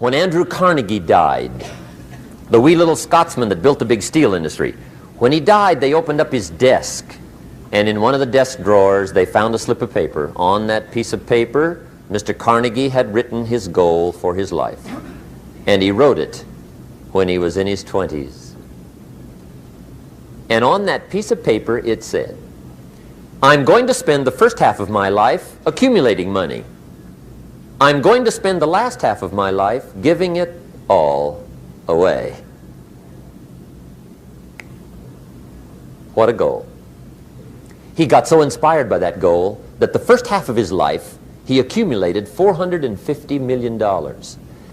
When Andrew Carnegie died, the wee little Scotsman that built the big steel industry, when he died, they opened up his desk, and in one of the desk drawers, they found a slip of paper. On that piece of paper, Mr. Carnegie had written his goal for his life, and he wrote it when he was in his 20s. And on that piece of paper, it said, "I'm going to spend the first half of my life accumulating money. I'm going to spend the last half of my life giving it all away." What a goal. He got so inspired by that goal that the first half of his life he accumulated $450 million.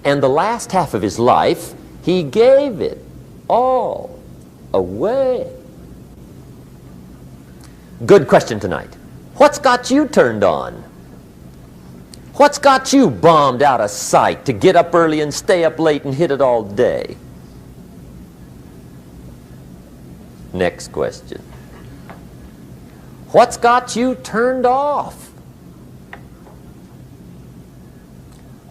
And the last half of his life he gave it all away. Good question tonight. What's got you turned on? What's got you bombed out of sight to get up early and stay up late and hit it all day? Next question. What's got you turned off?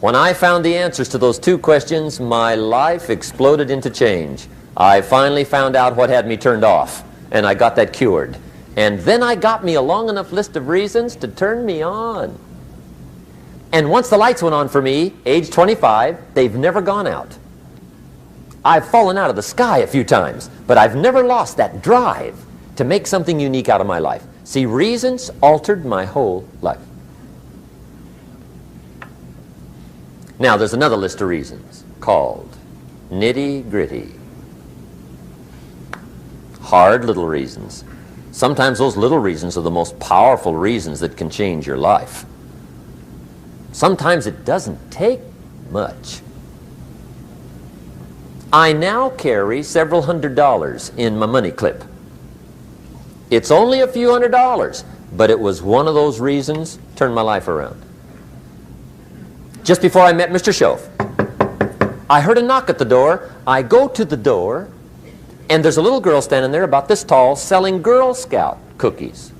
When I found the answers to those two questions, my life exploded into change. I finally found out what had me turned off, and I got that cured. And then I got me a long enough list of reasons to turn me on. And once the lights went on for me, age 25, they've never gone out. I've fallen out of the sky a few times, but I've never lost that drive to make something unique out of my life. See, reasons altered my whole life. Now, there's another list of reasons called nitty-gritty. Hard little reasons. Sometimes those little reasons are the most powerful reasons that can change your life. Sometimes it doesn't take much. I now carry several $100s in my money clip. It's only a few $100s, but it was one of those reasons turned my life around. Just before I met Mr. Schoaf, I heard a knock at the door. I go to the door, and there's a little girl standing there about this tall selling Girl Scout cookies.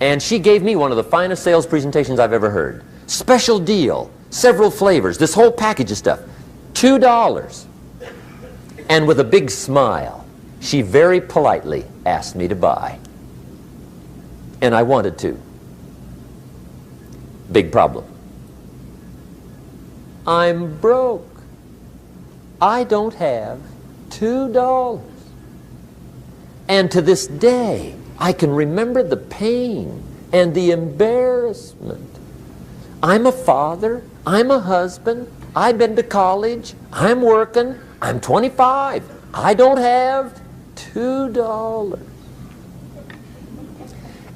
And she gave me one of the finest sales presentations I've ever heard. Special deal, several flavors, this whole package of stuff, $2. And with a big smile, she very politely asked me to buy. And I wanted to. Big problem. I'm broke. I don't have $2. And to this day, I can remember the pain and the embarrassment. I'm a father, I'm a husband, I've been to college, I'm working, I'm 25, I don't have $2.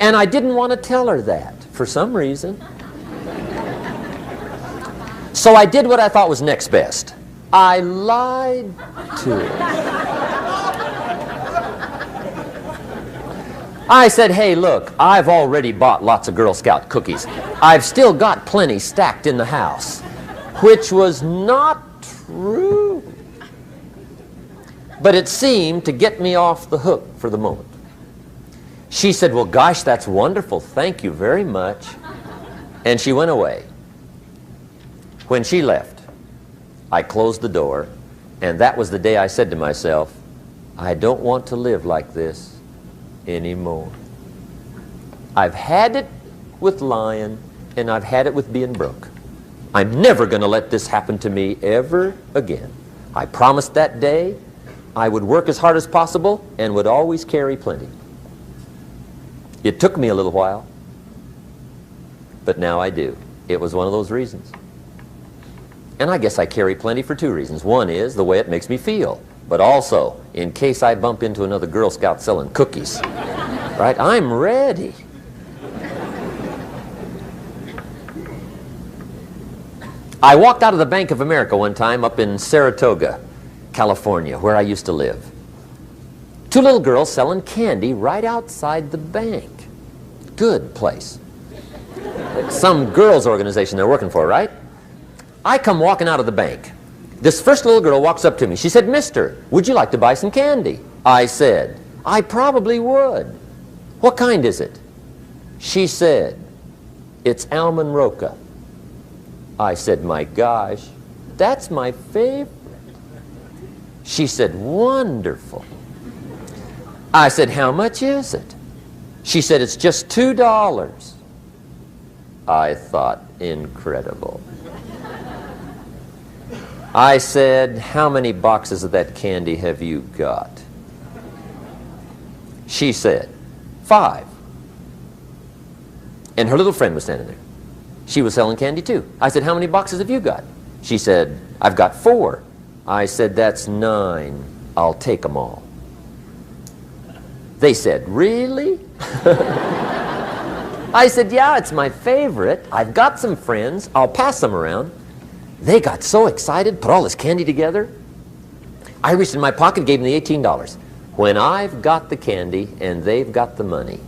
And I didn't want to tell her that for some reason. So I did what I thought was next best. I lied to her. I said, "Hey, look, I've already bought lots of Girl Scout cookies. I've still got plenty stacked in the house," which was not true. But it seemed to get me off the hook for the moment. She said, "Well, gosh, that's wonderful. Thank you very much." And she went away. When she left, I closed the door, and that was the day I said to myself, I don't want to live like this anymore. I've had it with lying, and I've had it with being broke. I'm never going to let this happen to me ever again. I promised that day I would work as hard as possible and would always carry plenty. It took me a little while, but now I do. It was one of those reasons. And I guess I carry plenty for two reasons. One is the way it makes me feel, but also in case I bump into another Girl Scout selling cookies. Right? I'm ready. I walked out of the Bank of America one time up in Saratoga, California, where I used to live. Two little girls selling candy right outside the bank. Good place. Some girls' organization they're working for, right? I come walking out of the bank. This first little girl walks up to me. She said, "Mister, would you like to buy some candy?" I said, "I probably would." "What kind is it?" She said, "It's almond roca." I said, "My gosh, that's my favorite. She said, wonderful. I said, how much is it? She said, it's just $2. I thought, incredible. I said, how many boxes of that candy have you got? She said, 5. And her little friend was standing there. She was selling candy too. I said, how many boxes have you got? She said, I've got 4. I said, that's 9. I'll take them all. They said, really? I said, yeah, it's my favorite. I've got some friends. I'll pass them around. They got so excited, put all this candy together. I reached in my pocket, gave them the $18. When I've got the candy and they've got the money,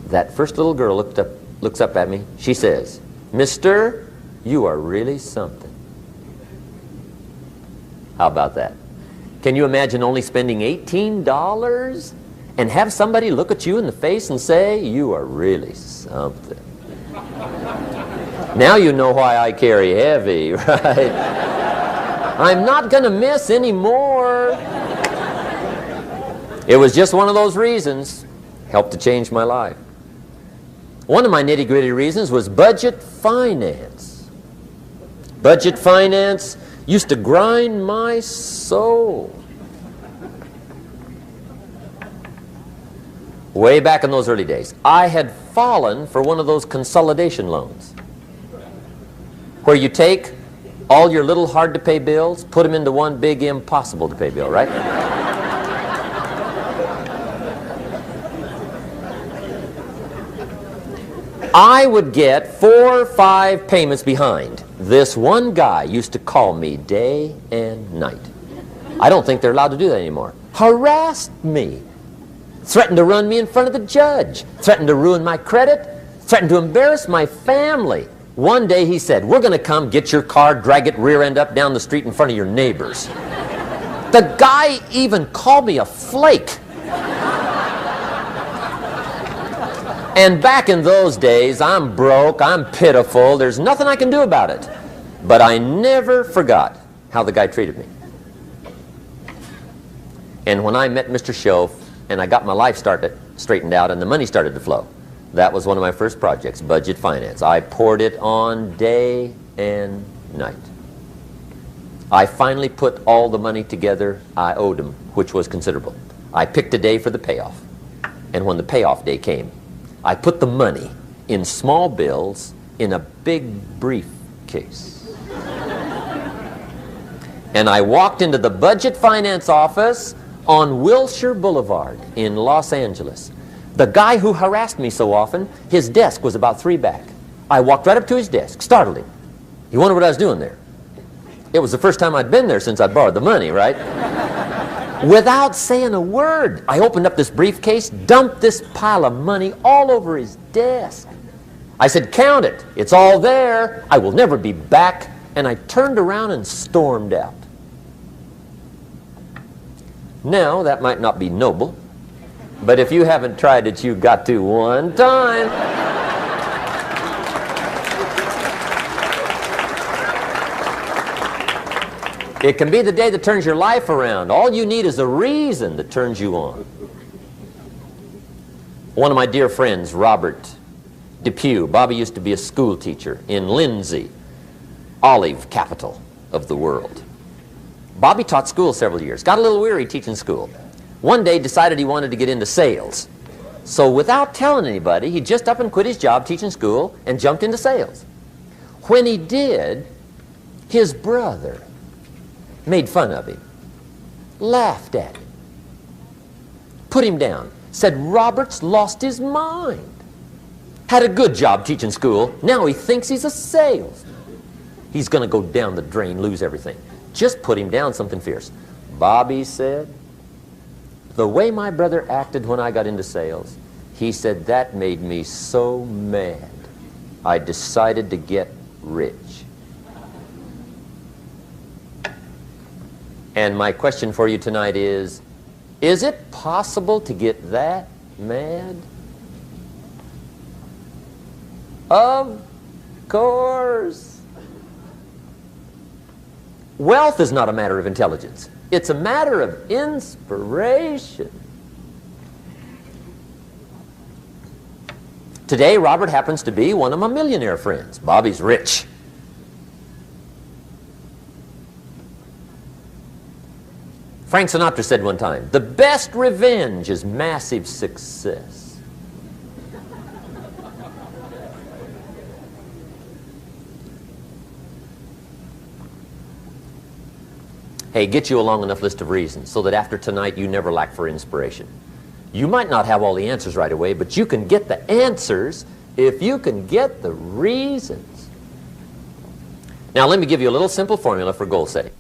that first little girl looks up at me. She says, Mister, you are really something. How about that? Can you imagine only spending $18 and have somebody look at you in the face and say, you are really something? Now you know why I carry heavy, right? I'm not going to miss anymore. It was just one of those reasons. Helped to change my life. One of my nitty-gritty reasons was budget finance. Budget finance used to grind my soul. Way back in those early days, I had fallen for one of those consolidation loans where you take all your little hard-to-pay bills, put them into one big impossible-to-pay bill, right? I would get 4 or 5 payments behind. This one guy used to call me day and night. I don't think they're allowed to do that anymore. Harassed me. Threatened to run me in front of the judge. Threatened to ruin my credit. Threatened to embarrass my family. One day he said, we're going to come get your car, drag it rear end up down the street in front of your neighbors. The guy even called me a flake. And back in those days, I'm broke, I'm pitiful, there's nothing I can do about it. But I never forgot how the guy treated me. And when I met Mr. Schoaf and I got my life straightened out and the money started to flow, that was one of my first projects, budget finance. I poured it on day and night. I finally put all the money together I owed him, which was considerable. I picked a day for the payoff. And when the payoff day came, I put the money in small bills in a big briefcase. And I walked into the budget finance office on Wilshire Boulevard in Los Angeles. The guy who harassed me so often, his desk was about 3 back. I walked right up to his desk, startled him. He wondered what I was doing there. It was the first time I'd been there since I borrowed the money, right? Without saying a word, I opened up this briefcase, dumped this pile of money all over his desk. I said, count it. It's all there. I will never be back. And I turned around and stormed out. Now, that might not be noble, but if you haven't tried it, you've got to one time. It can be the day that turns your life around. All you need is a reason that turns you on. One of my dear friends, Robert Depew, Bobby used to be a school teacher in Lindsay, olive capital of the world. Bobby taught school several years, got a little weary teaching school. One day decided he wanted to get into sales. So without telling anybody, he just up and quit his job teaching school and jumped into sales. When he did, his brother made fun of him, laughed at him, put him down, said Robert's lost his mind. Had a good job teaching school, now he thinks he's a salesman. He's going to go down the drain, lose everything. Just put him down something fierce. Bobby said, the way my brother acted when I got into sales, he said that made me so mad, I decided to get rich. And my question for you tonight is it possible to get that mad? Of course. Wealth is not a matter of intelligence. It's a matter of inspiration. Today, Robert happens to be one of my millionaire friends. Bobby's rich. Frank Sinatra said one time, the best revenge is massive success. Hey, get you a long enough list of reasons so that after tonight you never lack for inspiration. You might not have all the answers right away, but you can get the answers if you can get the reasons. Now let me give you a little simple formula for goal setting.